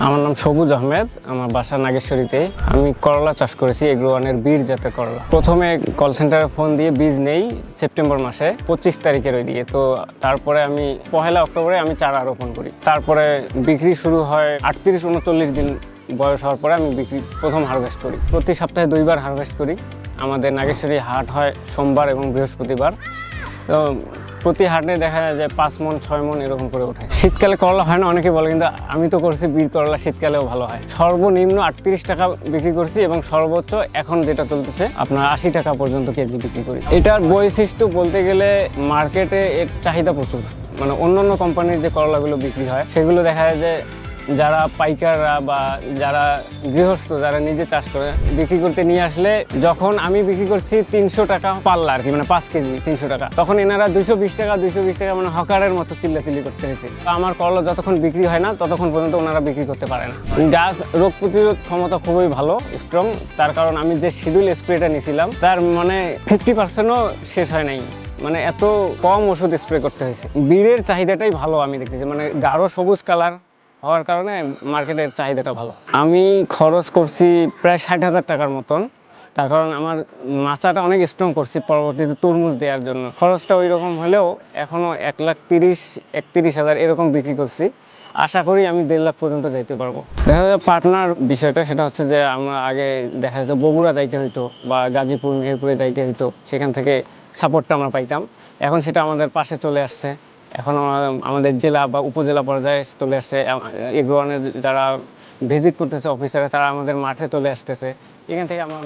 আমার নাম সবুজ আহমেদ, আমার বাসা নাগেশ্বরীতে। আমি করলা চাষ করেছি, এগ্রো ওয়ানের বীজ জাতের করলা। প্রথমে কল সেন্টারে ফোন দিয়ে বীজ নেই সেপ্টেম্বর মাসে 25 তারিখের ওই দিকে। তো তারপরে আমি 1 অক্টোবরে আমি চারা রোপণ করি। তারপরে বিক্রি শুরু হয় 38-39 দিন বয়স হওয়ার পরে আমি প্রথম হারভেস্ট করি। প্রতি সপ্তাহে 2বার হারভেস্ট করি। আমাদের নাগেশ্বরী হাট হয় সোমবার এবং বৃহস্পতিবার। তো প্রতি হাটে দেখা যায় যে 5 মণ 6 মণ এরকম করে ওঠে। শীতকালে করলা হয় না অনেকে বলে, কিন্তু আমি তো করছি বীর করলা, শীতকালেও ভালো হয়। সর্বনিম্ন 38 টাকা বিক্রি করছি এবং সর্বোচ্চ এখন যেটা চলতেছে আপনার 80 টাকা পর্যন্ত কেজি বিক্রি করি। এটার বৈশিষ্ট্য বলতে গেলে মার্কেটে এর চাহিদা প্রচুর। মানে অন্য কোম্পানির যে করলাগুলো বিক্রি হয় সেগুলো দেখা যায় যে যারা পাইকাররা বা যারা গৃহস্থ যারা নিজে চাষ করে বিক্রি করতে নিয়ে আসলে, যখন আমি বিক্রি করছি 300 টাকা পাল্লা আর কি, মানে 5 কেজি 300 টাকা, তখন এনারা 220 টাকা মানে হকারের মতো চিল্লাচিল্লি করতে হয়েছে। আমার করলা যতক্ষণ বিক্রি হয় না ততক্ষণ পর্যন্ত ওনারা বিক্রি করতে পারে না। গাছ রোগ প্রতিরোধ ক্ষমতা খুবই ভালো, স্ট্রং। তার কারণ আমি যে শিডিউল স্প্রেটা নিয়েছিলাম তার মানে 50%ও শেষ হয় নাই, মানে এত কম ওষুধ স্প্রে করতে হয়েছে। বীরের চাহিদাটাই ভালো আমি দেখতেছি, মানে গাঢ় সবুজ কালার হওয়ার কারণে মার্কেটের চাহিদাটা ভালো। আমি খরচ করছি প্রায় 60,000 টাকার মতন। তার কারণ আমার মাচাটা অনেক স্ট্রং করছি পরবর্তীতে তরমুজ দেওয়ার জন্য। খরচটা ওই রকম হলেও এখনও 1,30,000-31,000 এরকম বিক্রি করছি। আশা করি আমি 1.5 লাখ পর্যন্ত যাইতে পারবো। দেখা যায় পার্টনার বিষয়টা, সেটা হচ্ছে যে আমরা আগে দেখা যেত বগুড়া যাইতে হইতো বা গাজীপুর মেহেরপুরে যাইতে হইতো, সেখান থেকে সাপোর্টটা আমরা পাইতাম। এখন সেটা আমাদের পাশে চলে আসছে। এখন আমাদের জেলা বা উপজেলা পর্যায়ে চলে আসছে। এগ্রো ওয়ানের যারা ভিজিট করতেছে অফিসারে, তারা আমাদের মাঠে চলে আসতেছে। এখান থেকে আমরা